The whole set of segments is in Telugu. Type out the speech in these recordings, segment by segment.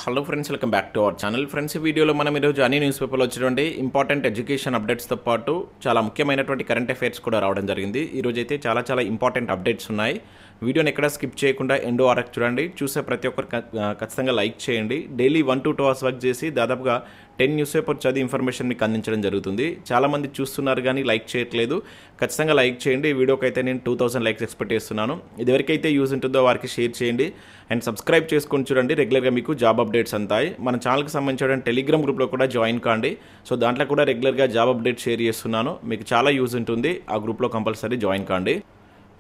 Hello friends, welcome back to our channel. Friends, ఈ వీడియోలో మనం ఈరోజు అన్ని న్యూస్ పేపర్లో వచ్చినటువంటి ఇంపార్టెంట్ ఎడ్యుకేషన్ అప్డేట్స్తో పాటు చాలా ముఖ్యమైనటువంటి కరెంట్ అఫైర్స్ కూడా రావడం జరిగింది. ఈరోజు అయితే చాలా ఇంపార్టెంట్ అప్డేట్స్ ఉన్నాయి. వీడియోని ఎక్కడ స్కిప్ చేయకుండా ఎండో వరకు చూడండి. చూసే ప్రతి ఒక్కరు ఖచ్చితంగా లైక్ చేయండి. డైలీ 1 to 2 hours వర్క్ చేసి దాదాపుగా 10 న్యూస్ పేపర్ చదివి ఇన్ఫర్మేషన్ మీకు అందించడం జరుగుతుంది. చాలామంది చూస్తున్నారు కానీ లైక్ చేయట్లేదు. ఖచ్చితంగా లైక్ చేయండి. ఈ వీడియోకి అయితే నేను 2000 లైక్స్ ఎక్స్పెక్ట్ చేస్తున్నాను. ఇది ఎవరికైతే యూజ్ ఉంటుందో వారికి షేర్ చేయండి అండ్ సబ్స్క్రైబ్ చేసుకొని చూడండి. రెగ్యులర్గా మీకు జాబ్ అప్డేట్స్ అంతాయి. మన ఛానల్కి సంబంధించిన టెలిగ్రామ్ గ్రూప్లో కూడా జాయిన్ కాండి. సో దాంట్లో కూడా రెగ్యులర్గా జాబ్ అప్డేట్ షేర్ చేస్తున్నాను. మీకు చాలా యూజ్ ఉంటుంది. ఆ గ్రూప్లో కంపల్సరీ జాయిన్ కాండి.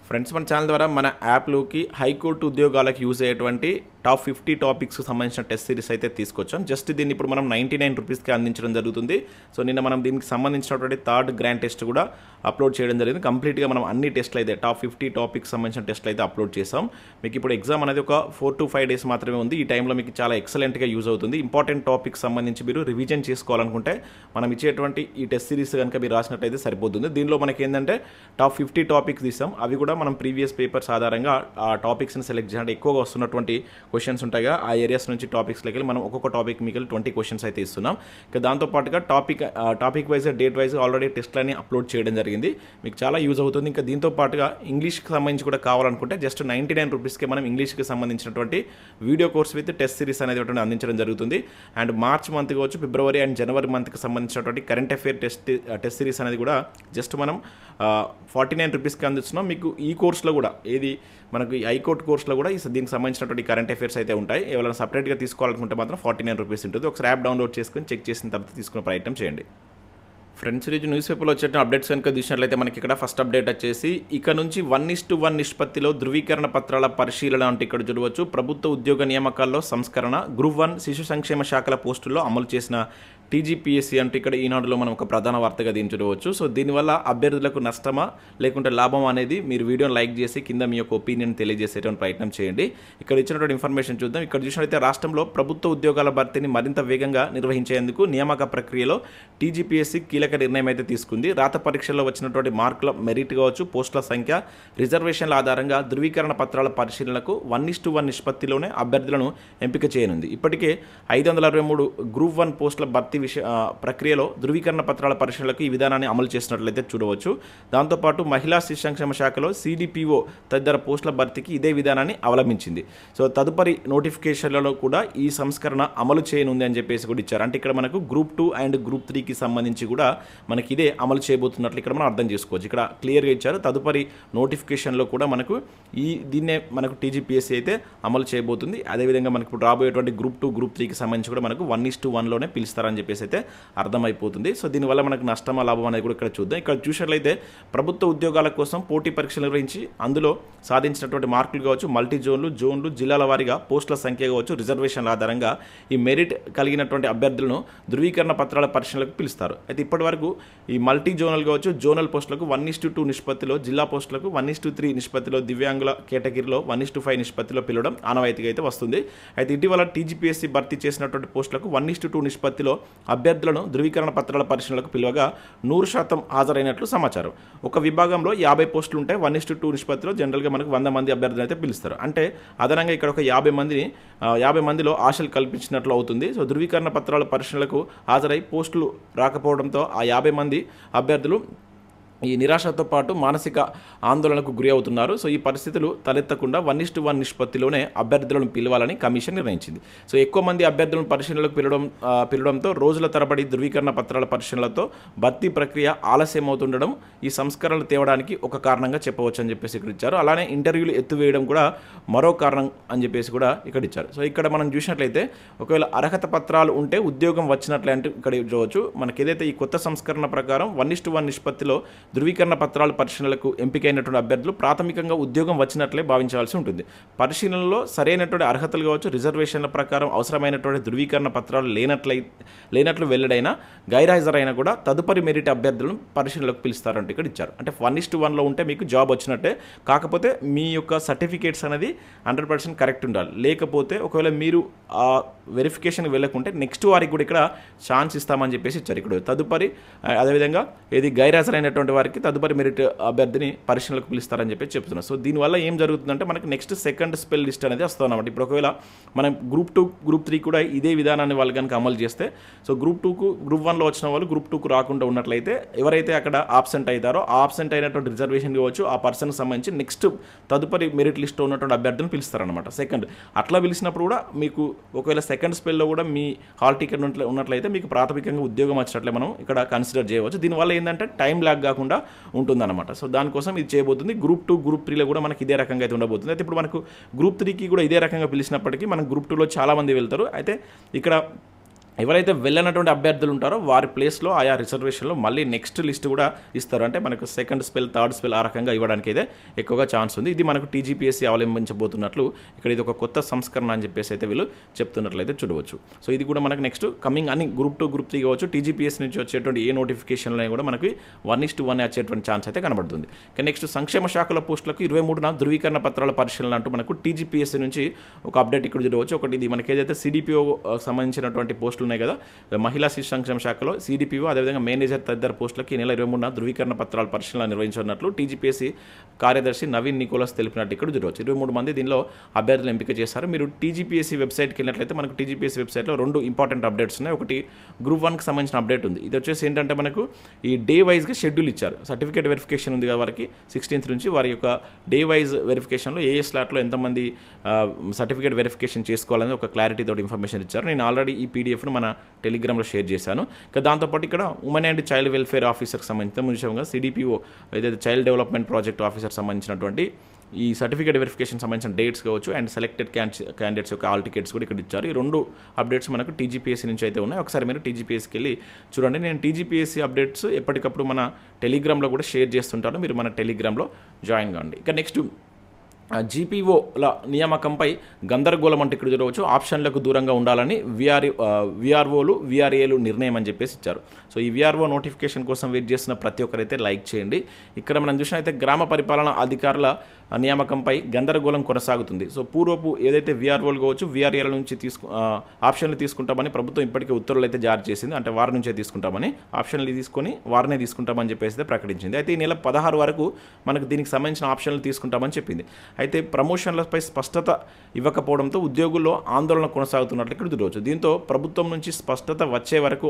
ఫ్రెండ్స్, మన ఛానల్ ద్వారా మన యాప్లోకి హైకోర్టు ఉద్యోగాలకు యూజ్ అయ్యేటువంటి టాప్ 50 టాపిక్స్కి సంబంధించిన టెస్ట్ సిరీస్ అయితే తీసుకొచ్చాం. జస్ట్ దీన్ని ఇప్పుడు మనం 99 రూపీస్కి అందించడం జరుగుతుంది. సో నిన్న మనం దీనికి సంబంధించినటువంటి థర్డ్ గ్రాండ్ టెస్ట్ కూడా అప్లోడ్ చేయడం జరిగింది. కంప్లీట్గా మనం అన్ని టెస్ట్లు అయితే టాప్ 50 టాపిక్స్ సంబంధించిన టెస్ట్లు అయితే అప్లోడ్ చేసాం. మీకు ఇప్పుడు ఎగ్జామ్ అనేది ఒక 4 to 5 days మాత్రమే ఉంది. ఈ టైంలో మీకు చాలా ఎక్సలెంట్గా యూజ్ అవుతుంది. ఇంపార్టెంట్ టాపిక్స్ సంబంధించి మీరు రివిజన్ చేసుకోవాలనుకుంటే మనం ఇచ్చేటువంటి ఈ టెస్ట్ సిరీస్ కనుక మీరు రాసినట్టయితే సరిపోతుంది. దీనిలో మనకి ఏంటంటే టాప్ 50 టాపిక్స్ తీసాం. అవి కూడా మనం ప్రీవియస్ పేపర్స్ ఆధారంగా ఆ టాపిక్స్ని సెలెక్ట్ చేయాలంటే ఎక్కువగా వస్తున్నటువంటి క్వశ్చన్స్ ఉంటాయిగా ఆ ఏరియాస్ నుంచి టాపిక్స్లోకి వెళ్ళి మనం ఒక్కొక్క టాపిక్ మీకు 20 క్వశ్చన్స్ అయితే ఇస్తున్నాం. ఇక దాంతోపాటుగా topic wise date wise already టెస్ట్లని అప్లోడ్ చేయడం జరిగింది. మీకు చాలా యూజ్ అవుతుంది. ఇంకా దీంతో పాటుగా ఇంగ్లీష్కి సంబంధించి కూడా కావాలనుకుంటే జస్ట్ 99 రూపీస్కి మనం ఇంగ్లీష్కి సంబంధించినటువంటి video course with test series అనేది అందించడం జరుగుతుంది. అండ్ మార్చ్ మంత్ కావచ్చు, ఫిబ్రవరి అండ్ జనవరి మంత్కి సంబంధించినటువంటి కరెంట్ అఫైర్ టెస్ట్ సిరీస్ అనేది కూడా జస్ట్ మనం 49 రూపీస్కి అందిస్తున్నాం. మీకు ఈ కోర్సులో కూడా ఏది మనకు ఈ హైకోర్టు కోర్సులో కూడా దీనికి సంబంధించినటువంటి కరెంట్ అఫైర్స్ అయితే ఉంటాయి. ఎవరైనా సపరేట్గా తీసుకోవాలనుకుంటే మాత్రం 49 రూపీస్ ఉంటుంది. ఒకసారి యాప్ డౌన్లోడ్ చేసుకొని చెక్ చేసిన తర్వాత తీసుకునే ప్రయత్నం చేయండి. ఫ్రెండ్స్, ఈరోజు న్యూస్ పేపర్లో వచ్చే అప్డేట్స్ కనుక చూసినట్లయితే మనకి ఇక్కడ ఫస్ట్ అప్డేట్ వచ్చేసి ఇక నుంచి 1:1 నిష్పత్తిలో ధృవీకరణ పత్రాల పరిశీలన అంటే ఇక్కడ చూడవచ్చు. ప్రభుత్వ ఉద్యోగ నియామకాల్లో సంస్కరణ, గ్రూప్ 1 శిశు సంక్షేమ శాఖల పోస్టుల్లో అమలు చేసిన టీజీపీఎస్సీ అంటే ఇక్కడ ఈనాడులో మనం ఒక ప్రధాన వార్తగా దీన్ని చూడవచ్చు. సో దీనివల్ల అభ్యర్థులకు నష్టమా లేకుంటే లాభం అనేది మీరు వీడియోని లైక్ చేసి కింద మీ యొక్క ఒపీనియన్ తెలియజేసేటువంటి ప్రయత్నం చేయండి. ఇక్కడ ఇచ్చినటువంటి ఇన్ఫర్మేషన్ చూద్దాం. ఇక్కడ చూసినట్లయితే రాష్ట్రంలో ప్రభుత్వ ఉద్యోగాల భర్తీని మరింత వేగంగా నిర్వహించేందుకు నియామక ప్రక్రియలో టీజీపీఎస్సీ కీలక నిర్ణయం అయితే తీసుకుంది. రాత పరీక్షల్లో వచ్చినటువంటి మార్కుల మెరిట్ కావచ్చు, పోస్టుల సంఖ్య, రిజర్వేషన్ల ఆధారంగా ధృవీకరణ పత్రాల పరిశీలనకు 1:1 నిష్పత్తిలోనే అభ్యర్థులను ఎంపిక చేయనుంది. ఇప్పటికే 563 గ్రూప్ 1 పోస్టుల భర్తీ ప్రక్రియలో ధృవీకరణ పత్రాల పరిశీలనకు ఈ విధానాన్ని అమలు చేసినట్లయితే చూడవచ్చు. దాంతోపాటు మహిళా శిశు సంక్షేమ శాఖలో సిడిపిఓ తదితర పోస్టుల భర్తీకి ఇదే విధానాన్ని అవలంబించింది. సో తదుపరి నోటిఫికేషన్లలో కూడా ఈ సంస్కరణ అమలు చేయనుంది అని చెప్పేసి కూడా ఇచ్చారు. అంటే ఇక్కడ మనకు గ్రూప్ 2 అండ్ గ్రూప్ 3కి సంబంధించి కూడా మనకి ఇదే అమలు చేయబోతున్నట్లు ఇక్కడ మనం అర్థం చేసుకోవచ్చు. ఇక్కడ క్లియర్గా ఇచ్చారు. తదుపరి నోటిఫికేషన్లో కూడా మనకు దీన్నే మనకు టీజీపీఎస్సీ అయితే అమలు చేయబోతుంది. అదేవిధంగా మనకు ఇప్పుడు రాబోయేటువంటి గ్రూప్ 2 గ్రూప్ 3కి సంబంధించి కూడా మనకు 1:1లోనే పిలుస్తారని చెప్పేసి అయితే అర్థమైపోతుంది. సో దీనివల్ల మనకు నష్టమా లాభం అనేది కూడా ఇక్కడ చూద్దాం. ఇక్కడ చూసినట్లయితే ప్రభుత్వ ఉద్యోగాల కోసం పోటీ పరీక్షలు నిర్వహించి అందులో సాధించినటువంటి మార్కులు కావచ్చు, మల్టీ జోన్లు, జిల్లాల వారీగా పోస్టుల సంఖ్య కావచ్చు, రిజర్వేషన్ల ఆధారంగా ఈ మెరిట్ కలిగినటువంటి అభ్యర్థులను ధృవీకరణ పత్రాల పరిశీలనకు పిలుస్తారు. అయితే ఇప్పటి వరకు ఈ మల్టీ జోనల్ కావచ్చు, జోనల్ పోస్టులకు 1:2 నిష్పత్తిలో, జిల్లా పోస్టులకు 1:3 నిష్పత్తిలో, దివ్యాంగుల కేటగిరీలో 1:5 నిష్పత్తిలో పిలవడం ఆనవాయితీగా అయితే వస్తుంది. అయితే ఇటీవల టీజీపీఎస్సీ భర్తీ చేసినటువంటి పోస్టులకు 1:2 నిష్పత్తిలో అభ్యర్థులను ధృవీకరణ పత్రాల పరిశీలనకు పిలువగా 100% హాజరైనట్లు సమాచారం. ఒక విభాగంలో 50 పోస్టులు ఉంటే 1:2 నిష్పత్తిలో జనరల్గా మనకు 100 మంది అభ్యర్థులు అయితే పిలుస్తారు. అంటే అదనంగా ఇక్కడ ఒక 50 మందిలో ఆశలు కల్పించినట్లు అవుతుంది. సో ధృవీకరణ పత్రాల పరిశీలనకు హాజరై పోస్టులు రాకపోవడంతో ఆ 50 మంది అభ్యర్థులు ఈ నిరాశతో పాటు మానసిక ఆందోళనకు గురి అవుతున్నారు. సో ఈ పరిస్థితులు తలెత్తకుండా 1:1 నిష్పత్తిలోనే అభ్యర్థులను పిలవాలని కమిషన్ నిర్ణయించింది. సో ఎక్కువ మంది అభ్యర్థులను పరిశీలనలకు పిలవడంతో రోజుల తరబడి ధృవీకరణ పత్రాల పరిశీలనలతో భర్తీ ప్రక్రియ ఆలస్యం అవుతుండడం ఈ సంస్కరణలు తేవడానికి ఒక కారణంగా చెప్పవచ్చు అని చెప్పేసి ఇక్కడ ఇచ్చారు. అలానే ఇంటర్వ్యూలు ఎత్తువేయడం కూడా మరో కారణం అని చెప్పేసి కూడా ఇక్కడ ఇచ్చారు. సో ఇక్కడ మనం చూసినట్లయితే ఒకవేళ అర్హత పత్రాలు ఉంటే ఉద్యోగం వచ్చినట్లే అంటే ఇక్కడ చూడవచ్చు. మనకి ఏదైతే ఈ కొత్త సంస్కరణ ప్రకారం 1:1 నిష్పత్తిలో ధృవీకరణ పత్రాల పరిశీలనలకు ఎంపికైనటువంటి అభ్యర్థులు ప్రాథమికంగా ఉద్యోగం వచ్చినట్లే భావించాల్సి ఉంటుంది. పరిశీలనలో సరైనటువంటి అర్హతలు కావచ్చు, రిజర్వేషన్ల ప్రకారం అవసరమైనటువంటి ధృవీకరణ పత్రాలు లేనట్లు వెల్లడైనా గైర్హాజరైనా కూడా తదుపరి మెరిట్ అభ్యర్థులను పరిశీలనలకు పిలుస్తారంటే ఇక్కడ ఇచ్చారు. అంటే 1:1లో ఉంటే మీకు జాబ్ వచ్చినట్టే. కాకపోతే మీ యొక్క సర్టిఫికేట్స్ అనేది 100% కరెక్ట్ ఉండాలి. లేకపోతే ఒకవేళ మీరు ఆ వెరిఫికేషన్కి వెళ్ళకుంటే నెక్స్ట్ వారికి కూడా ఇక్కడ ఛాన్స్ ఇస్తామని చెప్పేసి ఇచ్చారు. ఇక్కడ తదుపరి అదేవిధంగా ఏది గైర్హాజరైనటువంటి వారికి తదుపరి మెరిట్ అభ్యర్థిని పరిశీలనకు పిలుస్తారని చెప్పి చెప్తున్నారు. సో దీనివల్ల ఏం జరుగుతుందంటే మనకి నెక్స్ట్ సెకండ్ స్పెల్ లిస్ట్ అనేది వస్తుంది అన్నమాట. ఇప్పుడు ఒకవేళ మనం గ్రూప్ 2 గ్రూప్ 3 కూడా ఇదే విధానాన్ని వాళ్ళు కనుక అమలు చేస్తే, సో గ్రూప్ 2కు గ్రూప్ 1లో వచ్చిన వాళ్ళు గ్రూప్ 2కు రాకుండా ఉన్నట్లయితే ఎవరైతే అక్కడ ఆబ్సెంట్ అవుతారో ఆ ఆబ్సెంట్ అయినటువంటి రిజర్వేషన్ కావచ్చు ఆ పర్సన్కి సంబంధించి నెక్స్ట్ తదుపరి మెరిట్ లిస్ట్లో ఉన్నటువంటి అభ్యర్థులను పిలుస్తారనమాట. సెకండ్ అట్లా పిలిచినప్పుడు కూడా మీకు ఒకవేళ సెకండ్ స్పెల్లో కూడా మీ హాల్ టికెట్ ఉన్నట్లయితే మీకు ప్రాథమికంగా ఉద్యోగం వచ్చినట్లే మనం ఇక్కడ కన్సిడర్ చేయవచ్చు. దీనివల్ల ఏంటంటే టైం ల్యాగ్ కాకుండా ఉంటుందన్నమాట. సో దానికోసం ఇది చేయబోతుంది. గ్రూప్ 2 గ్రూప్ 3లో కూడా మనకి ఇదే రకంగా అయితే ఉండబోతుంది. అయితే ఇప్పుడు మనకు గ్రూప్ 3కి కూడా ఇదే రకంగా పిలిచినప్పటికీ మనం గ్రూప్ 2లో చాలామంది వెళ్తారు. అయితే ఇక్కడ ఎవరైతే వెళ్ళనటువంటి అభ్యర్థులు ఉంటారో వారి ప్లేస్లో ఆయా రిజర్వేషన్లో మళ్ళీ నెక్స్ట్ లిస్ట్ కూడా ఇస్తారు. అంటే మనకు సెకండ్ స్పెల్ థర్డ్ స్పెల్ ఆ రకంగా ఇవ్వడానికి అయితే ఎక్కువగా ఛాన్స్ ఉంది. ఇది మనకు టీజీపీఎస్సీ అవలంబించబోతున్నట్లు ఇక్కడ ఇది ఒక కొత్త సంస్కరణ అని చెప్పేసి అయితే వీళ్ళు చెప్తున్నట్లయితే చూడవచ్చు. సో ఇది కూడా మనకు నెక్స్ట్ కమింగ్ అని గ్రూప్ 2 గ్రూప్ 3 కావచ్చు టీజీపీఎస్సీ నుంచి వచ్చేటువంటి ఏ నోటిఫికేషన్లో కూడా మనకి 1:1 వచ్చేటువంటి ఛాన్స్ అయితే కనబడుతుంది. నెక్స్ట్ సంక్షేమ శాఖల పోస్టులకు 23న ధృవీకరణ పత్రాల పరిశీలన అంటూ మనకు టీజీపీఎస్సీ నుంచి ఒక అప్డేట్ ఇక్కడ చూడవచ్చు. ఒకటి ఇది మనకి ఏదైతే సిడిపిఓ సంబంధించినటువంటి పోస్టులు ఉన్నాయి కదా, మహిళా శిశు సంక్షేమ శాఖలో సిడిపిఓ అదేవిధంగా మేనేజర్ తదితర పోస్టులకి ఈ నెల 23న ధృవీకరణ పత్రాల పరిశీలన నిర్వహించనున్నట్లు టీజీపీఎస్సీ కార్యదర్శి నవీన్ నికోలస్ తెలిపినట్టు ఇక్కడ చూడవచ్చు. 23 మంది దీనిలో అభ్యర్థులు ఎంపిక చేశారు. మీరు టీజీపీఎస్సీ వెబ్సైట్కి వెళ్ళినట్లయితే మనకు టీజీపీఎస్సీ వెబ్సైట్లో 2 ఇంపార్టెంట్ అప్డేట్స్ ఉన్నాయి. ఒకటి గ్రూప్ 1కి సంబంధించిన అప్డేట్ ఉంది. ఇది వచ్చేసి ఏంటంటే మనకు ఈ డే వైజ్గా షెడ్యూల్ ఇచ్చారు. సర్టిఫికేట్ వెరిఫికేషన్ ఉంది కదా వారికి 16th నుంచి వారి యొక్క డే వైజ్ వెరిఫికేషన్లో ఏ స్లాట్లో ఎంతమంది సర్టిఫికేట్ వెరిఫికేషన్ చేసుకోవాలని ఒక క్లారిటీ తోటి ఇన్ఫర్మేషన్ ఇచ్చారు. నేను ఆల్రెడీ ఈ పీడిఎఫ్ను మన టెలిగ్రామ్లో షేర్ చేశాను. ఇంకా దాంతోపాటు ఇక్కడ ఉమెన్ అండ్ చైల్డ్ వెల్ఫేర్ ఆఫీసర్కి సంబంధించిన ముఖ్యంగా సిడిపిఓ ఏదైతే చైల్డ్ డెవలప్మెంట్ ప్రాజెక్ట్ ఆఫీసర్ సంబంధించినటువంటి ఈ సర్టిఫికేట్ వెరిఫికేషన్ సంబంధించిన డేట్స్ కావచ్చు అండ్ సెలెక్టెడ్ క్యాండిడేట్స్ యొక్క ఆల్ టికెట్స్ కూడా ఇక్కడ ఇచ్చారు. ఈ 2 అప్డేట్స్ మనకు టీజీపీఎస్సీ నుంచి అయితే ఉన్నాయి. ఒకసారి మీరు టీజీపీఎస్సీకి వెళ్ళి చూడండి. నేను టీజీపీఎస్సీ అప్డేట్స్ ఎప్పటికప్పుడు మన టెలిగ్రామ్లో కూడా షేర్ చేస్తుంటాను. మీరు మన టెలిగ్రామ్లో జాయిన్ కాండి. ఇక నెక్స్ట్ జీపీఓల నియామకంపై గందరగోళం అంటే ఇక్కడ చూడవచ్చు. ఆప్షన్లకు దూరంగా ఉండాలని విఆర్ఓలు విఆర్ఏలు నిర్ణయం అని చెప్పేసి ఇచ్చారు. సో ఈ విఆర్ఓ నోటిఫికేషన్ కోసం వెయిట్ చేస్తున్న ప్రతి ఒక్కరైతే లైక్ చేయండి. ఇక్కడ మనం చూసినైతే గ్రామ పరిపాలన అధికారుల నియామకంపై గందరగోళం కొనసాగుతుంది. సో పూర్వపు ఏదైతే విఆర్ఓలు కావచ్చు విఆర్ఏల నుంచి ఆప్షన్లు తీసుకుంటామని ప్రభుత్వం ఇప్పటికే ఉత్తర్వులు అయితే జారీ చేసింది. అంటే వారి నుంచే తీసుకుంటామని ఆప్షన్లు తీసుకొని వారినే తీసుకుంటామని చెప్పేసి అయితే ప్రకటించింది. అయితే ఈ నెల 16 వరకు మనకు దీనికి సంబంధించిన ఆప్షన్లు తీసుకుంటామని చెప్పింది. అయితే ప్రమోషన్లపై స్పష్టత ఇవ్వకపోవడంతో ఉద్యోగుల్లో ఆందోళన కొనసాగుతున్నట్లు ఇక్కడ చూడవచ్చు. దీంతో ప్రభుత్వం నుంచి స్పష్టత వచ్చే వరకు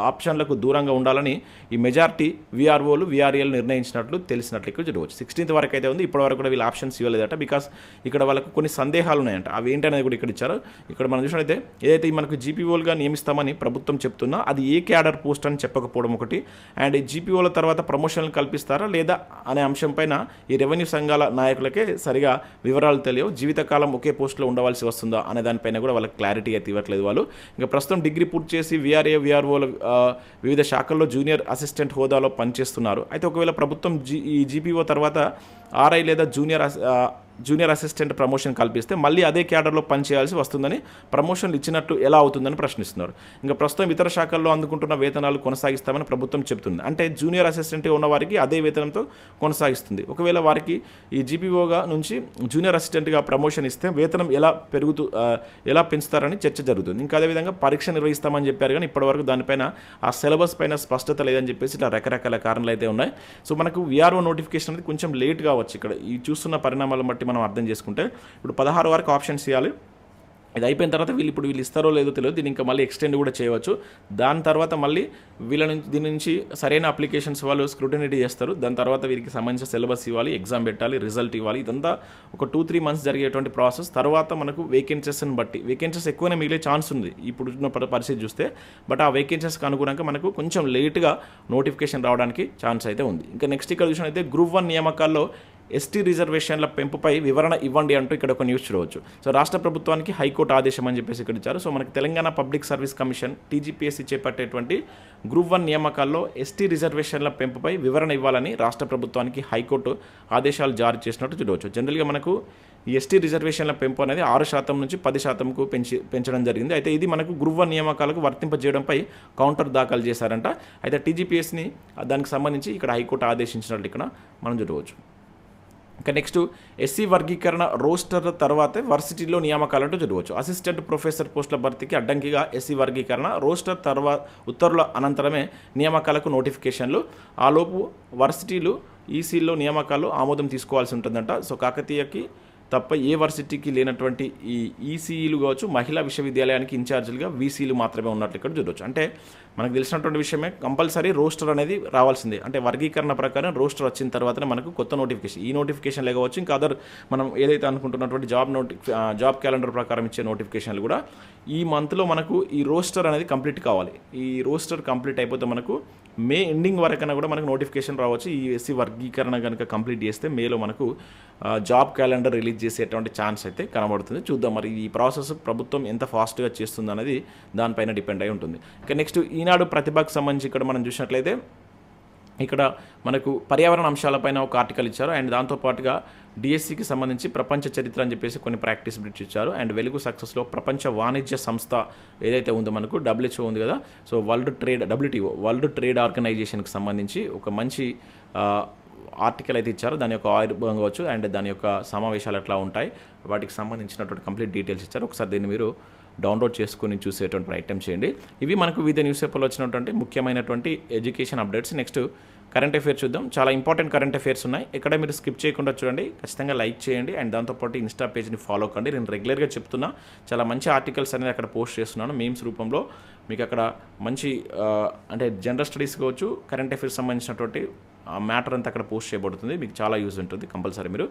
ఆప్షన్లకు దూరంగా ఉండాలని ఈ మెజార్టీ విఆర్ఓలు విఆర్ఏలు నిర్ణయించినట్లు తెలిసినట్లు ఇక్కడ చూడవచ్చు. 16th వరకు అయితే ఉంది. ఇప్పటివరకు కూడా వీళ్ళు ఆప్షన్స్ ఇవ్వలేదట. బికాస్ ఇక్కడ వాళ్ళకు కొన్ని సందేహాలు ఉన్నాయంట. అవి ఏంటనేది కూడా ఇక్కడ ఇచ్చారు. ఇక్కడ మనం చూసినట్లయితే ఏదైతే మనకు జీపీఓలుగా నియమిస్తామని ప్రభుత్వం చెప్తున్నా అది ఏ క్యాడర్ పోస్ట్ అని చెప్పకపోవడం ఒకటి. అండ్ ఈ జీపీఓల తర్వాత ప్రమోషన్లు కల్పిస్తారా లేదా అనే అంశంపైన ఈ రెవెన్యూ సంఘాల నాయకులకే సరిగా వివరాలు తెలియవు. జీవితకాలం ఒకే పోస్టులో ఉండవలసి వస్తుందా అనే దానిపైన కూడా వాళ్ళకి క్లారిటీ అయితే ఇవ్వట్లేదు వాళ్ళు. ఇంకా ప్రస్తుతం డిగ్రీ పూర్తి చేసి విఆర్ఏ విఆర్ఓల వివిధ శాఖల్లో జూనియర్ అసిస్టెంట్ హోదాలో పనిచేస్తున్నారు. అయితే ఒకవేళ ప్రభుత్వం ఈ జీపీఓ తర్వాత ఆర్ఐ లేదా జూనియర్ అసిస్టెంట్ ప్రమోషన్ కల్పిస్తే మళ్ళీ అదే క్యాడర్లో పనిచేయాల్సి వస్తుందని ప్రమోషన్లు ఇచ్చినట్టు ఎలా అవుతుందని ప్రశ్నిస్తున్నారు. ఇంకా ప్రస్తుతం ఇతర శాఖల్లో అందుకుంటున్న వేతనాలు కొనసాగిస్తామని ప్రభుత్వం చెబుతుంది. అంటే జూనియర్ అసిస్టెంట్ ఉన్న వారికి అదే వేతనంతో కొనసాగిస్తుంది. ఒకవేళ వారికి ఈ జీపీఓగా నుంచి జూనియర్ అసిస్టెంట్గా ప్రమోషన్ ఇస్తే వేతనం ఎలా పెంచుతారని చర్చ జరుగుతుంది. ఇంకా అదేవిధంగా పరీక్ష నిర్వహిస్తామని చెప్పారు కానీ ఇప్పటివరకు దానిపైన ఆ సిలబస్ పైన స్పష్టత లేదని చెప్పేసి ఇలా రకరకాల కారణాలు అయితే ఉన్నాయి. సో మనకు విఆర్ఓ నోటిఫికేషన్ అనేది కొంచెం లేట్ కావచ్చు. ఇక్కడ ఈ చూస్తున్న పరిణామాలను బట్టి మనం అర్థం చేసుకుంటే ఇప్పుడు 16 వరకు ఆప్షన్స్ ఇవ్వాలి. ఇది అయిపోయిన తర్వాత వీళ్ళు ఇస్తారో లేదో తెలియదు. దీన్ని ఇంకా మళ్ళీ ఎక్స్టెండ్ కూడా చేయవచ్చు. దాని తర్వాత మళ్ళీ దీని నుంచి సరైన అప్లికేషన్స్ వాళ్ళు స్క్రూటినిటీ చేస్తారు. దాని తర్వాత వీరికి సంబంధించిన సిలబస్ ఇవ్వాలి, ఎగ్జామ్ పెట్టాలి, రిజల్ట్ ఇవ్వాలి. ఇదంతా ఒక 2-3 months జరిగేటువంటి ప్రాసెస్. తర్వాత మనకు వేకెన్సీస్ని బట్టి వేకెన్సీస్ ఎక్కువనే మిగిలే ఛాన్స్ ఉంది ఇప్పుడున్న పరిస్థితి చూస్తే. బట్ ఆ వేకెన్సీస్కి అనుగుణంగా మనకు కొంచెం లేట్గా నోటిఫికేషన్ రావడానికి ఛాన్స్ అయితే ఉంది. ఇంకా నెక్స్ట్ ఇక్కడ చూసినట్లయితే గ్రూప్ 1 నియామకాల్లో ఎస్టీ రిజర్వేషన్ల పెంపుపై వివరణ ఇవ్వండి అంటూ ఇక్కడ ఒక న్యూస్ చూడవచ్చు. సో రాష్ట్ర ప్రభుత్వానికి హైకోర్టు ఆదేశం అని చెప్పేసి ఇక్కడ ఇచ్చారు. సో మనకి Telangana public service commission TGPSC చేపట్టేటువంటి గ్రూప్ 1 నియామకాల్లో ఎస్టీ రిజర్వేషన్ల పెంపుపై వివరణ ఇవ్వాలని రాష్ట్ర ప్రభుత్వానికి హైకోర్టు ఆదేశాలు జారీ చేసినట్టు చూడవచ్చు. జనరల్గా మనకు ఈ ఎస్టీ రిజర్వేషన్ల పెంపు అనేది 6% నుంచి 10%కు పెంచడం జరిగింది. అయితే ఇది మనకు గ్రూప్ 1 నియామకాలకు వర్తింపజేయడంపై కౌంటర్ దాఖలు చేశారంట. అయితే టీజీపీఎస్సీని దానికి సంబంధించి ఇక్కడ హైకోర్టు ఆదేశించినట్లు ఇక్కడ మనం చూడవచ్చు. ఇంకా నెక్స్ట్ ఎస్సీ వర్గీకరణ రోస్టర్ తర్వాతే వర్సిటీలో నియామకాలంటూ జరగవచ్చు. అసిస్టెంట్ ప్రొఫెసర్ పోస్టుల భర్తీకి అడ్డంకిగా ఎస్సీ వర్గీకరణ రోస్టర్ ఉత్తర్వుల అనంతరమే నియామకాలకు నోటిఫికేషన్లు. ఆలోపు వర్సిటీలు ఈసీల్లో నియామకాలు ఆమోదం తీసుకోవాల్సి ఉంటుందంట. సో కాకతీయకి తప్ప ఏ వర్సిటీకి లేనటువంటి ఈ ఈసీఈలు కావచ్చు, మహిళా విశ్వవిద్యాలయానికి ఇన్ఛార్జీలుగా వీసీలు మాత్రమే ఉన్నట్లు ఇక్కడ చూడవచ్చు. అంటే మనకు తెలిసినటువంటి విషయమే, కంపల్సరీ రోస్టర్ అనేది రావాల్సిందే. అంటే వర్గీకరణ ప్రకారం రోస్టర్ వచ్చిన తర్వాతనే మనకు కొత్త నోటిఫికేషన్, ఈ నోటిఫికేషన్ లేకపోవచ్చు, ఇంకా అదర్ మనం ఏదైతే అనుకుంటున్నటువంటి జాబ్ క్యాలెండర్ ప్రకారం ఇచ్చే నోటిఫికేషన్లు కూడా ఈ మంత్లో మనకు ఈ రోస్టర్ అనేది కంప్లీట్ కావాలి. ఈ రోస్టర్ కంప్లీట్ అయిపోతే మనకు మే ఎండింగ్ వరకైనా కూడా మనకు నోటిఫికేషన్ రావచ్చు. ఈ ఎస్సీ వర్గీకరణ కనుక కంప్లీట్ చేస్తే మేలో మనకు జాబ్ క్యాలెండర్ రిలీజ్ చేసేటువంటి ఛాన్స్ అయితే కనబడుతుంది. చూద్దాం మరి ఈ ప్రాసెస్ ప్రభుత్వం ఎంత ఫాస్ట్గా చేస్తుంది అనేది దానిపైన డిపెండ్ అయి ఉంటుంది. ఇక నెక్స్ట్ ఈనాడు ప్రతిభకు సంబంధించి ఇక్కడ మనం చూసినట్లయితే ఇక్కడ మనకు పర్యావరణ అంశాలపైన ఒక ఆర్టికల్ ఇచ్చారు. అండ్ దాంతోపాటుగా డిఎస్సికి సంబంధించి ప్రపంచ చరిత్ర అని చెప్పేసి కొన్ని ప్రాక్టీస్ బిట్స్ ఇచ్చారు. అండ్ వెలుగు సక్సెస్లో ప్రపంచ వాణిజ్య సంస్థ ఏదైతే ఉందో మనకు WHO ఉంది కదా, సో WTO వరల్డ్ ట్రేడ్ ఆర్గనైజేషన్కి సంబంధించి ఒక మంచి ఆర్టికల్ అయితే ఇచ్చారు. దాని యొక్క ఆయుర్భం కావచ్చు అండ్ దాని యొక్క సమావేశాలు ఎట్లా ఉంటాయి వాటికి సంబంధించినటువంటి కంప్లీట్ డీటెయిల్స్ ఇచ్చారు. ఒకసారి దీన్ని మీరు డౌన్లోడ్ చేసుకుని చూసేటువంటి ప్రయత్నం చేయండి. ఇవి మనకు వివిధ న్యూస్ పేపర్లో వచ్చినటువంటి ముఖ్యమైనటువంటి education updates. Next current affairs చూద్దాం. చాలా ఇంపార్టెంట్ కరెంట్ అఫైర్స్ ఉన్నాయి. ఇక్కడ మీరు స్కిప్ చేయకుండా చూడండి, ఖచ్చితంగా లైక్ చేయండి. అండ్ దాంతోపాటు ఇన్స్టా పేజ్ని ఫాలో కండి. నేను రెగ్యులర్గా చెప్తున్నా, చాలా మంచి ఆర్టికల్స్ అనేది అక్కడ పోస్ట్ చేస్తున్నాను మీమ్స్ రూపంలో. మీకు అక్కడ మంచి అంటే జనరల్ స్టడీస్ కావచ్చు, కరెంట్ అఫైర్స్ సంబంధించినటువంటి మ్యాటర్ అంతా అక్కడ పోస్ట్ చేయబడుతుంది. మీకు చాలా యూజ్ ఉంటుంది. కంపల్సరీ మీరు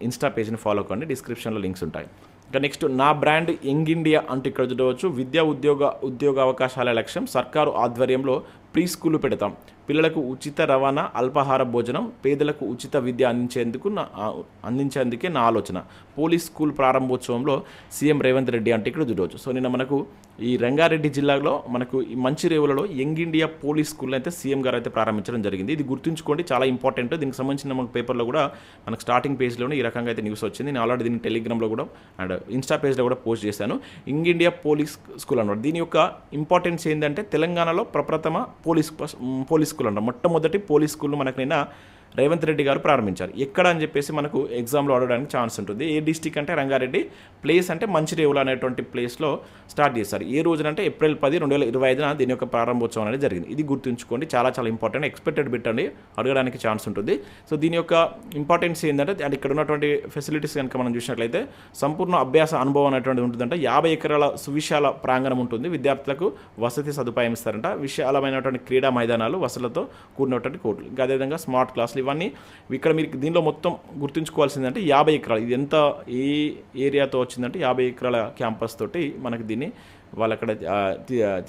ఇన్స్టా పేజ్ని ఫాలో కండి, డిస్క్రిప్షన్లో లింక్స్ ఉంటాయి. ఇంకా నెక్స్ట్ నా బ్రాండ్ యంగ్ ఇండియా అంటూ ఇక్కడ చూడవచ్చు. విద్యా ఉద్యోగ అవకాశాల లక్ష్యం, సర్కారు ఆధ్వర్యంలో ప్రీ స్కూల్ పెడతాం, పిల్లలకు ఉచిత రవాణా, అల్పాహార భోజనం, పేదలకు ఉచిత విద్య అందించేందుకే నా ఆలోచన. పోలీస్ స్కూల్ ప్రారంభోత్సవంలో సీఎం రేవంత్ రెడ్డి అంటే ఇక్కడ చూడవచ్చు. సో నిన్న మనకు ఈ రంగారెడ్డి జిల్లాలో మనకు ఈ మంచిరేవులలో యంగ్ ఇండియా పోలీస్ స్కూల్ అయితే సీఎం గారు అయితే ప్రారంభించడం జరిగింది. ఇది గుర్తుంచుకోండి, చాలా ఇంపార్టెంట్. దీనికి సంబంధించిన మనకు పేపర్లో కూడా మనకు స్టార్టింగ్ పేజ్లోనే ఈ రకంగా అయితే న్యూస్ వచ్చింది. నేను ఆల్రెడీ దీన్ని టెలిగ్రామ్లో కూడా అండ్ ఇన్స్టా పేజ్లో కూడా పోస్ట్ చేశాను. యంగ్ ఇండియా పోలీస్ స్కూల్ అన్నమాట. దీని యొక్క ఇంపార్టెన్స్ ఏంటంటే తెలంగాణలో ప్రప్రథమ పోలీస్ స్కూల్ అంటారు. మొట్టమొదటి పోలీస్ స్కూల్ను మనకు నిన్న రేవంత్ రెడ్డి గారు ప్రారంభించారు. ఎక్కడ అని చెప్పేసి మనకు ఎగ్జామ్లో అడగడానికి ఛాన్స్ ఉంటుంది. ఏ డిస్టిక్ అంటే రంగారెడ్డి, ప్లేస్ అంటే మంచిరేవులు అనేటువంటి ప్లేస్లో స్టార్ట్ చేశారు. ఏ రోజునంటే ఏప్రిల్ 10, 2025 దీని యొక్క ప్రారంభోత్సవం అనేది జరిగింది. ఇది గుర్తుంచుకోండి, చాలా చాలా ఇంపార్టెంట్. ఎక్స్పెక్టెడ్ బిట్ అండి, అడగడానికి ఛాన్స్ ఉంటుంది. సో దీని యొక్క ఇంపార్టెన్స్ ఏంటంటే అండ్ ఇక్కడ ఉన్నటువంటి ఫెసిలిటీస్ కనుక మనం చూసినట్లయితే సంపూర్ణ అభ్యాస అనుభవం అనేటువంటిది ఉంటుందంటే 50 ఎకరాల సువిశాల ప్రాంగణం ఉంటుంది. విద్యార్థులకు వసతి సదుపాయం ఇస్తారంట. విశాలమైనటువంటి క్రీడా మైదానాలు, వసతులతో కూడినటువంటి కోర్టులు, ఇంకా అదేవిధంగా స్మార్ట్ క్లాసులు, ఇవన్నీ ఇక్కడ మీరు దీనిలో మొత్తం గుర్తుంచుకోవాల్సిందంటే 50 ఎకరాలు. ఇది ఎంత ఏ ఏరియాతో వచ్చిందంటే 50 ఎకరాల క్యాంపస్ తోటి మనకి దీన్ని వాళ్ళు అక్కడ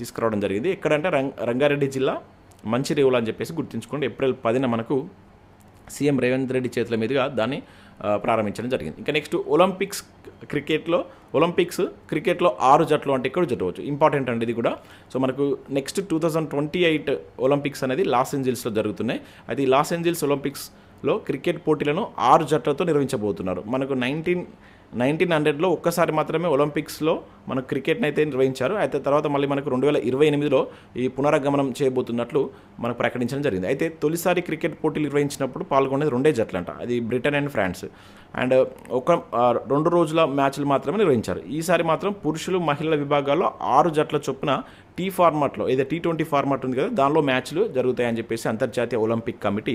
తీసుకురావడం జరిగింది. ఎక్కడంటే రంగారెడ్డి జిల్లా మంచిరేవులు అని చెప్పేసి గుర్తుంచుకోండి. ఏప్రిల్ 10 మనకు సీఎం రేవంత్ రెడ్డి చేతుల మీదుగా దాన్ని ప్రారంభించడం జరిగింది. ఇంకా నెక్స్ట్ ఒలింపిక్స్ క్రికెట్లో 6 జట్లు అంటే ఇక్కడ జరగవచ్చు. ఇంపార్టెంట్ అండి ఇది కూడా. సో మనకు నెక్స్ట్ 2028 ఒలింపిక్స్ అనేది లాస్ ఏంజల్స్లో జరుగుతున్నాయి. అయితే ఈ లాస్ ఏంజల్స్ ఒలింపిక్స్లో క్రికెట్ పోటీలను 6 జట్లతో నిర్వహించబోతున్నారు. మనకు 1900లో ఒక్కసారి మాత్రమే ఒలింపిక్స్లో మనకు క్రికెట్ని అయితే నిర్వహించారు. అయితే తర్వాత మళ్ళీ మనకు 2028లో ఈ పునరాగమనం చేయబోతున్నట్లు మనకు ప్రకటించడం జరిగింది. అయితే తొలిసారి క్రికెట్ పోటీలు నిర్వహించినప్పుడు పాల్గొనేది 2 జట్లంట. అది బ్రిటన్ అండ్ ఫ్రాన్స్. అండ్ 2 రోజుల మ్యాచ్లు మాత్రమే నిర్వహించారు. ఈసారి మాత్రం పురుషులు, మహిళల విభాగాల్లో 6 జట్ల చొప్పున ఫార్మాట్లో ఏదో T20 ఫార్మాట్ ఉంది కదా, దానిలో మ్యాచ్లు జరుగుతాయని చెప్పేసి అంతర్జాతీయ ఒలింపిక్ కమిటీ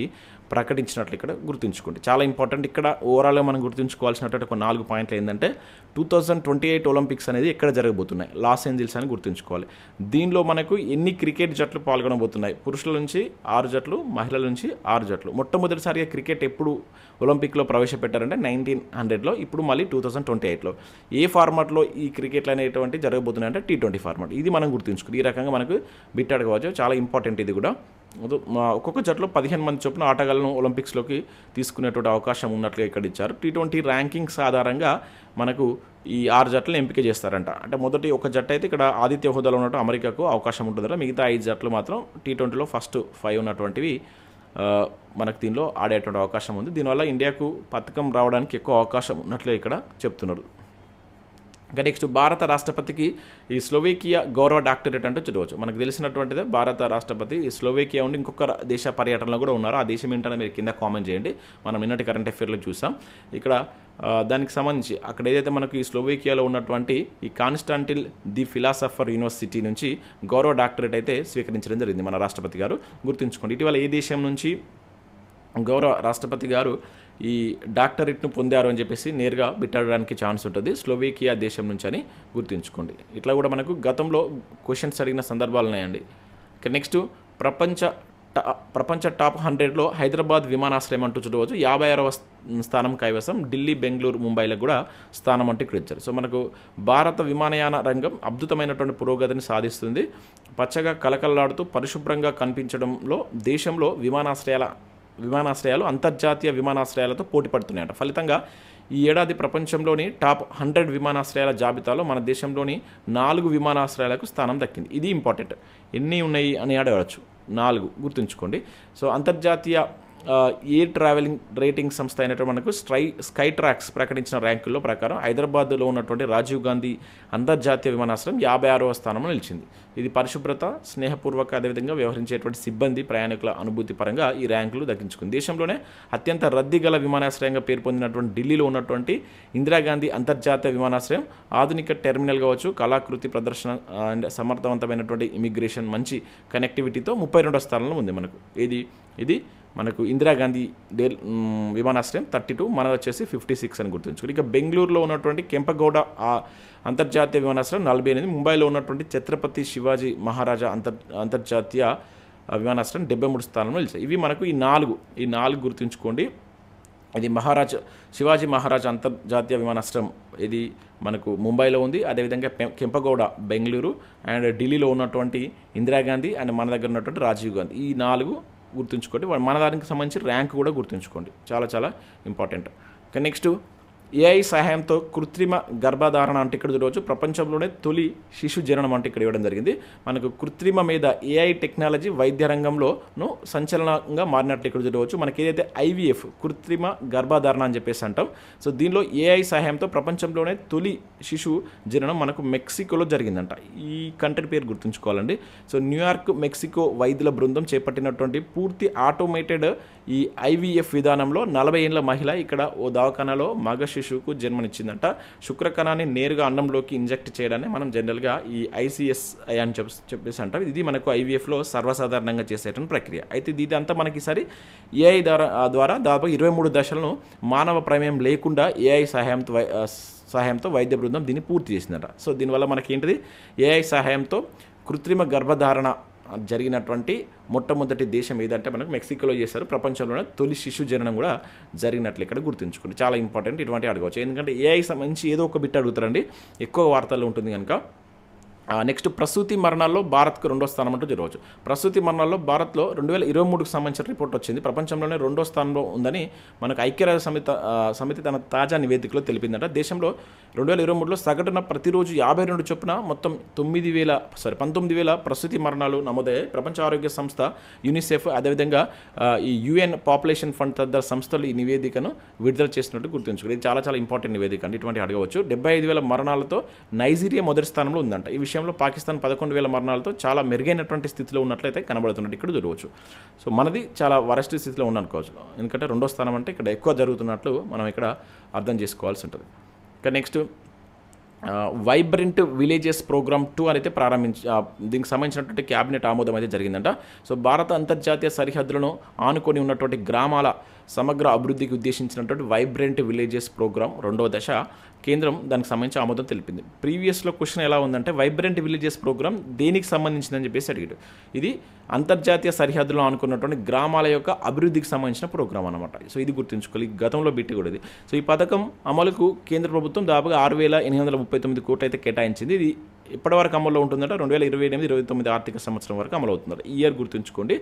ప్రకటించినట్లు ఇక్కడ గుర్తుంచుకోండి. చాలా ఇంపార్టెంట్. ఇక్కడ ఓవరాల్గా మనం గుర్తుంచుకోవాల్సినటువంటి ఒక 4 పాయింట్లు ఏంటంటే 2028 ఒలింపిక్స్ అనేది ఎక్కడ జరగబోతున్నాయి, లాస్ ఏంజల్స్ అని గుర్తుంచుకోవాలి. దీనిలో మనకు ఎన్ని క్రికెట్ జట్లు పాల్గొనబోతున్నాయి, పురుషుల నుంచి 6 జట్లు, మహిళల నుంచి 6 జట్లు. మొట్టమొదటిసారిగా క్రికెట్ ఎప్పుడు ఒలింపిక్లో ప్రవేశపెట్టారంటే 1900లో, ఇప్పుడు మళ్ళీ 2028లో. ఏ ఫార్మాట్లో ఈ క్రికెట్లు అనేటువంటి జరగబోతున్నాయి అంటే T20 ఫార్మాట్. ఇది మనం గుర్తుంచుకోవాలి. ఈ రకంగా మనకు బిట్ అడగవచ్చు. చాలా ఇంపార్టెంట్ ఇది కూడా. ఒక్కొక్క జట్లో 15 మంది చొప్పున ఆటగాళ్లను ఒలింపిక్స్లోకి తీసుకునేటువంటి అవకాశం ఉన్నట్లుగా ఇక్కడ ఇచ్చారు. T20 ర్యాంకింగ్స్ ఆధారంగా మనకు ఈ 6 జట్లను ఎంపిక చేస్తారంట. అంటే మొదటి ఒక జట్టు అయితే ఇక్కడ ఆతిథ్య హోదాలో ఉన్నట్టు అమెరికాకు అవకాశం ఉంటుందంట. మిగతా 5 జట్లు మాత్రం T20లో ఫస్ట్ 5 ఉన్నటువంటివి మనకు దీనిలో ఆడేటువంటి అవకాశం ఉంది. దీనివల్ల ఇండియాకు పథకం రావడానికి ఎక్కువ అవకాశం ఉన్నట్లే ఇక్కడ చెప్తున్నారు. ఇంకా నెక్స్ట్ భారత రాష్ట్రపతికి ఈ స్లోవేకియా గౌరవ డాక్టరేట్ అంటే చూడవచ్చు. మనకు తెలిసినటువంటిదే భారత రాష్ట్రపతి ఈ స్లోవేకియా ఉండి ఇంకొక దేశ పర్యటనలో కూడా ఉన్నారు. ఆ దేశం ఏంటనే మీరు కింద కామెంట్ చేయండి. మనం నిన్నటి కరెంట్ అఫేర్లో చూసాం. ఇక్కడ దానికి సంబంధించి అక్కడ ఏదైతే మనకు ఈ స్లోవేకియాలో ఉన్నటువంటి ఈ కాన్స్టాంటిల్ ది ఫిలాసఫర్ యూనివర్సిటీ నుంచి గౌరవ డాక్టరేట్ అయితే స్వీకరించడం జరిగింది మన రాష్ట్రపతి గారు. గుర్తుంచుకోండి, ఇటీవల ఏ దేశం నుంచి గౌరవ రాష్ట్రపతి గారు ఈ డాక్టరేట్ను పొందారు అని చెప్పేసి నేరుగా బిట్టడానికి ఛాన్స్ ఉంటుంది. స్లోవేకియా దేశం నుంచి అని గుర్తుంచుకోండి. ఇట్లా కూడా మనకు గతంలో క్వశ్చన్స్ అడిగిన సందర్భాలు ఉన్నాయండి. ఇక నెక్స్ట్ ప్రపంచ టాప్ 100లో హైదరాబాద్ విమానాశ్రయం అంటూ చూడవచ్చు. 56వ స్థానం కైవసం. ఢిల్లీ, బెంగళూరు, ముంబైలకు కూడా స్థానం అంటూ ఇక్కడ ఇచ్చారు. సో మనకు భారత విమానయాన రంగం అద్భుతమైనటువంటి పురోగతిని సాధిస్తుంది. పచ్చగా కలకలలాడుతూ పరిశుభ్రంగా కనిపించడంలో దేశంలో విమానాశ్రయాలు అంతర్జాతీయ విమానాశ్రయాలతో పోటీ పడుతున్నాయట. ఫలితంగా ఈ ఏడాది ప్రపంచంలోని టాప్ 100 విమానాశ్రయాల జాబితాలో మన దేశంలోని 4 విమానాశ్రయాలకు స్థానం దక్కింది. ఇది ఇంపార్టెంట్. ఎన్ని ఉన్నాయి అని అడగవచ్చు. 4 గుర్తుంచుకోండి. సో అంతర్జాతీయ ఎయిర్ ట్రావెలింగ్ రేటింగ్ సంస్థ అయినటువంటి మనకు స్కై ట్రాక్స్ ప్రకటించిన ర్యాంకుల్లో ప్రకారం హైదరాబాద్లో ఉన్నటువంటి రాజీవ్ గాంధీ అంతర్జాతీయ విమానాశ్రయం 56వ స్థానంలో నిలిచింది. ఇది పరిశుభ్రత, స్నేహపూర్వక అదేవిధంగా వ్యవహరించేటువంటి సిబ్బంది, ప్రయాణికుల అనుభూతి పరంగా ఈ ర్యాంకులు దక్కించుకుంది. దేశంలోనే అత్యంత రద్దీ గల విమానాశ్రయంగా పేరు పొందినటువంటి ఢిల్లీలో ఉన్నటువంటి ఇందిరాగాంధీ అంతర్జాతీయ విమానాశ్రయం ఆధునిక టెర్మినల్ కావచ్చు, కళాకృతి ప్రదర్శన అండ్ సమర్థవంతమైనటువంటి ఇమిగ్రేషన్, మంచి కనెక్టివిటీతో 32వ స్థానంలో ఉంది మనకు. ఇది మనకు ఇందిరాగాంధీ విమానాశ్రయం 32, మనది వచ్చేసి 56 అని గుర్తుంచుకోండి. ఇక బెంగళూరులో ఉన్నటువంటి కెంపగౌడ అంతర్జాతీయ విమానాశ్రయం 48, ముంబైలో ఉన్నటువంటి ఛత్రపతి శివాజీ మహారాజా అంతర్జాతీయ విమానాశ్రయం 73 స్థానంలో నిలిచాయి. ఇవి మనకు ఈ నాలుగు గుర్తుంచుకోండి. ఇది శివాజీ మహారాజా అంతర్జాతీయ విమానాశ్రయం ఇది మనకు ముంబైలో ఉంది. అదేవిధంగా కెంపగౌడ బెంగళూరు అండ్ ఢిల్లీలో ఉన్నటువంటి ఇందిరాగాంధీ అండ్ మన దగ్గర ఉన్నటువంటి రాజీవ్ గాంధీ. ఈ 4 గుర్తుంచుకోండి. మన దానికి సంబంధించి ర్యాంక్ కూడా గుర్తుంచుకోండి. చాలా ఇంపార్టెంట్. ఇక నెక్స్ట్ ఏఐ సహాయంతో కృత్రిమ గర్భధారణ అంటే ఇక్కడ చూడవచ్చు. ప్రపంచంలోనే తొలి శిశు జననం అంటే ఇక్కడ ఇవ్వడం జరిగింది. మనకు కృత్రిమ మీద ఏఐ టెక్నాలజీ వైద్య రంగంలోనూ సంచలనంగా మారినట్లు ఇక్కడ చూడవచ్చు. మనకి ఏదైతే ఐవీఎఫ్ కృత్రిమ గర్భధారణ అని చెప్పేసి అంటాం. సో దీనిలో ఏఐ సహాయంతో ప్రపంచంలోనే తొలి శిశు జననం మనకు మెక్సికోలో జరిగిందంట. ఈ కంట్రీ పేరు గుర్తుంచుకోవాలండి. సో న్యూయార్క్, మెక్సికో వైద్యుల బృందం చేపట్టినటువంటి పూర్తి ఆటోమేటెడ్ ఈ ఐవీఎఫ్ విధానంలో 40 ఏళ్ల మహిళ ఇక్కడ ఓ దవాఖానాలో మగ శిశువుకు జన్మనిచ్చిందంట. శుక్రకణాన్ని నేరుగా అన్నంలోకి ఇంజెక్ట్ చేయడాన్ని మనం జనరల్గా ఈ ఐసీఎస్ఐ అని చెప్పేసి అంటాం. ఇది మనకు ఐవీఎఫ్లో సర్వసాధారణంగా చేసేటువంటి ప్రక్రియ. అయితే ఇదంతా మనకి ఈసారి ఏఐ ద్వారా దాదాపు 23 దశలను మానవ ప్రమేయం లేకుండా ఏఐ సహాయంతో వైద్య బృందం దీన్ని పూర్తి చేసిందట. సో దీనివల్ల మనకి ఏంటిది, ఏఐ సహాయంతో కృత్రిమ గర్భధారణ జరిగినటువంటి మొట్టమొదటి దేశం ఏదంటే మనకు మెక్సికోలో చేశారు. ప్రపంచంలోనే తొలి శిశు జననం కూడా జరిగినట్లు ఇక్కడ గుర్తుంచుకోండి. చాలా ఇంపార్టెంట్. ఇటువంటి అడగవచ్చు. ఎందుకంటే ఏఐ సంబంధించి ఏదో ఒక బిట్ అడుగుతారండి, ఎక్కువ వార్తల్లో ఉంటుంది కనుక. నెక్స్ట్ ప్రసూతి మరణాల్లో భారత్కు 2వ స్థానం అంటూ జరగవచ్చు. ప్రసూతి మరణాల్లో భారత్లో 2023కు సంబంధించిన రిపోర్ట్ వచ్చింది. ప్రపంచంలోనే 2వ స్థానంలో ఉందని మనకు ఐక్యరాజ్య సమితి తన తాజా నివేదికలో తెలిపిందట. దేశంలో 2023లో సగటున ప్రతిరోజు 52 చొప్పున మొత్తం 19,000 ప్రసూతి మరణాలు నమోదయ్యాయి. ప్రపంచ ఆరోగ్య సంస్థ, యూనిసెఫ్, అదేవిధంగా ఈ యుఎన్ పాపులేషన్ ఫండ్ తదితర సంస్థలు ఈ నివేదికను విడుదల చేసినట్టు గుర్తుంచుకోండి. ఇది చాలా ఇంపార్టెంట్ నివేదిక అండి. ఇటువంటి అడగవచ్చు. 75,000 మరణాలతో నైజీరియా మొదటి స్థానంలో ఉందంట. ఈ విషయంలో పాకిస్తాన్ 11,000 మరణాలతో చాలా మెరుగైనటువంటి స్థితిలో ఉన్నట్లయితే కనబడుతున్నట్టు ఇక్కడ చూడవచ్చు. సో మనది చాలా వరస్ట్ స్థితిలో ఉందనుకోవచ్చు. ఎందుకంటే 2వ స్థానం అంటే ఇక్కడ ఎక్కువ జరుగుతున్నట్లు మనం ఇక్కడ అర్థం చేసుకోవాల్సి ఉంటుంది. ఇక నెక్స్ట్ వైబ్రెంట్ విలేజెస్ ప్రోగ్రామ్ 2 అయితే దీనికి సంబంధించినటువంటి క్యాబినెట్ ఆమోదం అయితే జరిగిందంట. సో భారత అంతర్జాతీయ సరిహద్దులను ఆనుకొని ఉన్నటువంటి గ్రామాల సమగ్ర అభివృద్ధికి ఉద్దేశించినటువంటి వైబ్రెంట్ విలేజెస్ ప్రోగ్రామ్ 2వ దశ కేంద్రం దానికి సంబంధించి ఆమోదం తెలిపింది. ప్రీవియస్లో క్వశ్చన్ ఎలా ఉందంటే వైబ్రెంట్ విలేజెస్ ప్రోగ్రామ్ దేనికి సంబంధించిందని చెప్పేసి అడిగాడు. ఇది అంతర్జాతీయ సరిహద్దులో ఆనుకున్నటువంటి గ్రామాల యొక్క అభివృద్ధికి సంబంధించిన ప్రోగ్రామ్ అనమాట. సో ఇది గుర్తుంచుకోవాలి. గతంలో బిట్టి కూడా ఇది. సో ఈ పథకం అమలుకు కేంద్ర ప్రభుత్వం దాదాపుగా 6,839 కోట్లు అయితే కేటాయించింది. ఇది ఇప్పటివరకు అమల్లో ఉంటుందంట. 2028-29 ఆర్థిక సంవత్సరం వరకు అమలు అవుతుందంట. ఈ ఇయర్ గుర్తుంచుకోండి,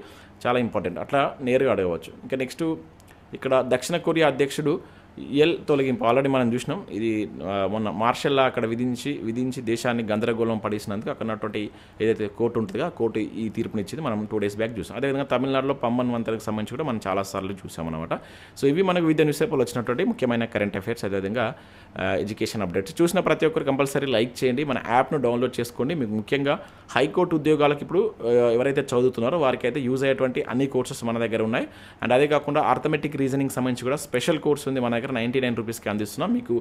చాలా ఇంపార్టెంట్. అట్లా నేరుగా అడగవచ్చు. ఇంకా నెక్స్ట్ ఇక్కడ దక్షిణ కొరియా అధ్యక్షుడు తొలగింపు ఆల్రెడీ మనం చూసినాం. ఇది మొన్న మార్షల్ లా అక్కడ విధించి దేశాన్ని గందరగోళం పడేసినందుకు అక్కడ ఉన్నటువంటి ఏదైతే కోర్టు ఉంటుందో ఆ కోర్టు ఈ తీర్పునిచ్చింది. మనం 2 days బ్యాక్ చూసాం. అదేవిధంగా తమిళనాడులో పంబన్ వంతెనకు సంబంధించి కూడా మనం చాలాసార్లు చూసాం అనమాట. సో ఇవి మనకు వివిధ న్యూస్ పేపర్లు వచ్చినటువంటి ముఖ్యమైన కరెంట్ అఫైర్స్, అదేవిధంగా ఎడ్యుకేషన్ అప్డేట్స్. చూసిన ప్రతి ఒక్కరు కంపల్సరీ లైక్ చేయండి, మన యాప్ను డౌన్లోడ్ చేసుకోండి. మీకు ముఖ్యంగా హైకోర్టు ఉద్యోగాలకు ఇప్పుడు ఎవరైతే చదువుతున్నారో వారికి అయితే యూజ్ అయ్యేటువంటి అన్ని కోర్సెస్ మన దగ్గర ఉన్నాయి. అండ్ అదే కాకుండా ఆర్థమెటిక్ రీజనింగ్ సంబంధించి కూడా స్పెషల్ కోర్స్ ఉంది మన దగ్గర. 99 రూపీస్కి అందిస్తున్నాం. మీకు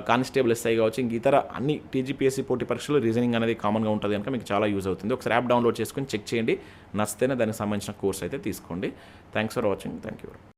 కానిస్టేబుల్ ఎస్ఐ కావచ్చు, ఇంక ఇతర అన్ని టీజీపీఎస్సీ పోటీ పరీక్షలు రీజనింగ్ అనేది కామన్గా ఉంటుంది కనుక మీకు చాలా యూజ్ అవుతుంది. ఒకసారి యాప్ డౌన్లోడ్ చేసుకొని చెక్ చేయండి, నచ్చితేనే దానికి సంబంధించిన కోర్స్ అయితే తీసుకోండి. Thanks for watching. Thank you.